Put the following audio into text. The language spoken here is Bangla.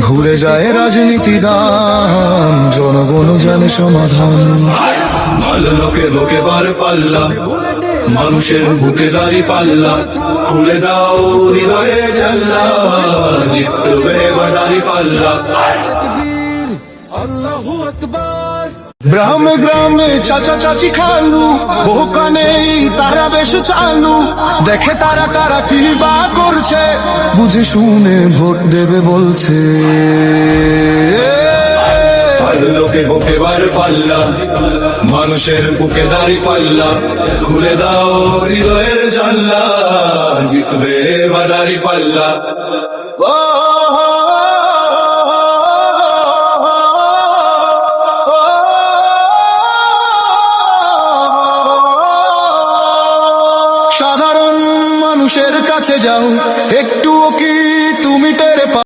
ঘুরে যায় রাজনীতি দান, জনগণ জানে সমাধান। ভালো লোকে লোকে বার পাল্লা, মানুষের বুকে দাঁড়ি পাল্লা, খুলে দাও হৃদয়ে জানলা, জিতবে এবার দাঁড়ি পাল্লা। গ্রামে গ্রামে চাচা চাচি খালু, বহু কানেই তারা বেশ চালু, দেখে তারা কারা কি বা করছে, বুঝে শুনে ভোট দেবে বলছে। ভালো লোকে বুকে বার পাল্লা, মানুষের বুকে দাঁড়ি পাল্লা, খুলে দাও হৃদয়ের জানলা, জিতবে এবার দাঁড়ি পাল্লা। সাধারণ মানুষের কাছে যাও, একটুও কি তুমি টের পাও?